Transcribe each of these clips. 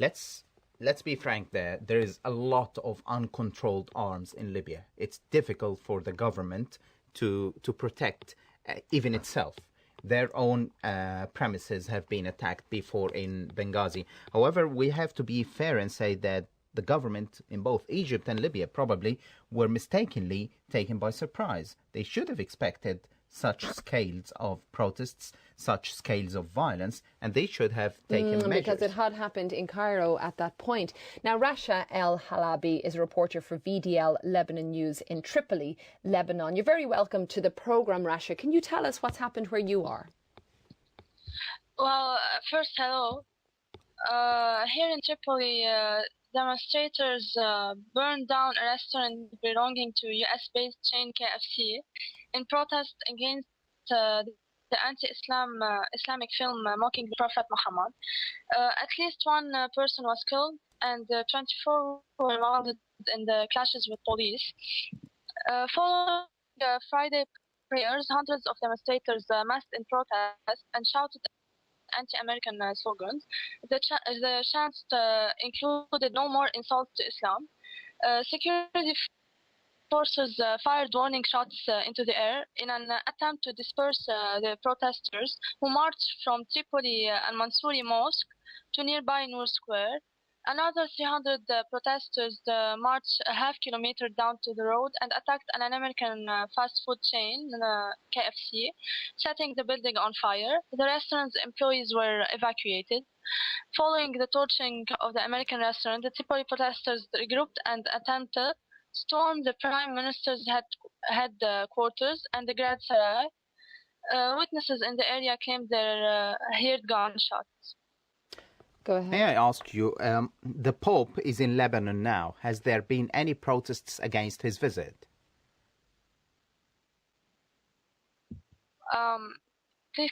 Let's be frank there is a lot of uncontrolled arms in Libya. It's difficult for the government to protect even itself. Their own premises have been attacked before in Benghazi. However, we have to be fair and say that the government in both Egypt and Libya probably were mistakenly taken by surprise. They should have expected such scales of protests, such scales of violence, and they should have taken measures. Because it had happened in Cairo at that point. Now, Racha El Halabi is a reporter for VDL Lebanon News in Tripoli, Lebanon. You're very welcome to the programme, Racha. Can you tell us what's happened where you are? Well, first, hello. Here in Tripoli, demonstrators burned down a restaurant belonging to US-based chain KFC in protest against the anti-Islamic film mocking the Prophet Mohammad. At least one person was killed and 24 were involved in the clashes with police. Following Friday prayers, hundreds of demonstrators massed in protest and shouted anti-American slogans. The chants included "No more insults to Islam." Security forces fired warning shots into the air in an attempt to disperse the protesters who marched from Tripoli and Mansouri Mosque to nearby Noor Square. Another 300 protesters marched a half-kilometer down to the road and attacked an American fast food chain, KFC, setting the building on fire. The restaurant's employees were evacuated. Following the torching of the American restaurant, the Tripoli protesters regrouped and attempted to storm the Prime Minister's headquarters and the Grand Sarai. Witnesses in the area claimed they heard gunshots. Go ahead. May I ask you, the Pope is in Lebanon now. Has there been any protests against his visit? Please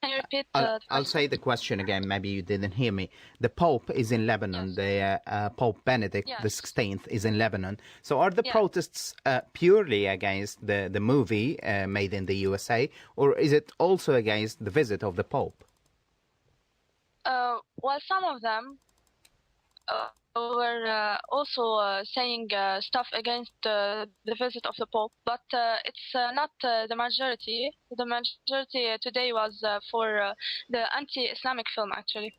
can you repeat? I'll say the question again. Maybe you didn't hear me. The Pope is in Lebanon. Yes. The Pope Benedict XVI is in Lebanon. So are the protests purely against the movie made in the USA, or is it also against the visit of the Pope? Well, some of them were also saying stuff against the visit of the Pope, but it's not the majority. The majority today was for the anti-Islamic film, actually.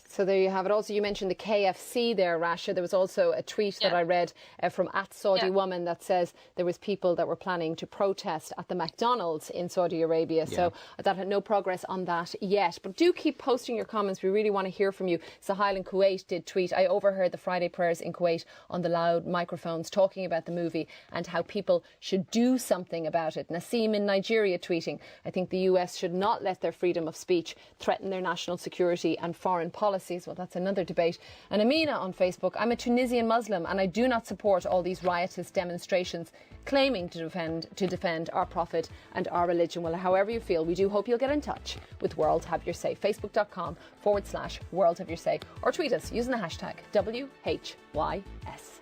So there you have it. Also, you mentioned the KFC there, Racha. There was also a tweet that I read from @SaudiWoman that says there was people that were planning to protest at the McDonald's in Saudi Arabia. So that had no progress on that yet. But do keep posting your comments. We really want to hear from you. Sahil in Kuwait did tweet, "I overheard the Friday prayers in Kuwait on the loud microphones talking about the movie and how people should do something about it." Nasim in Nigeria tweeting, "I think the US should not let their freedom of speech threaten their national security and foreign policies." Well, that's another debate. And Amina on Facebook, "I'm a Tunisian Muslim and I do not support all these riotous demonstrations claiming to defend our Prophet and our religion." Well, however you feel, we do hope you'll get in touch with World Have Your Say. Facebook.com/World Have Your Say, or tweet us using the hashtag WHYS.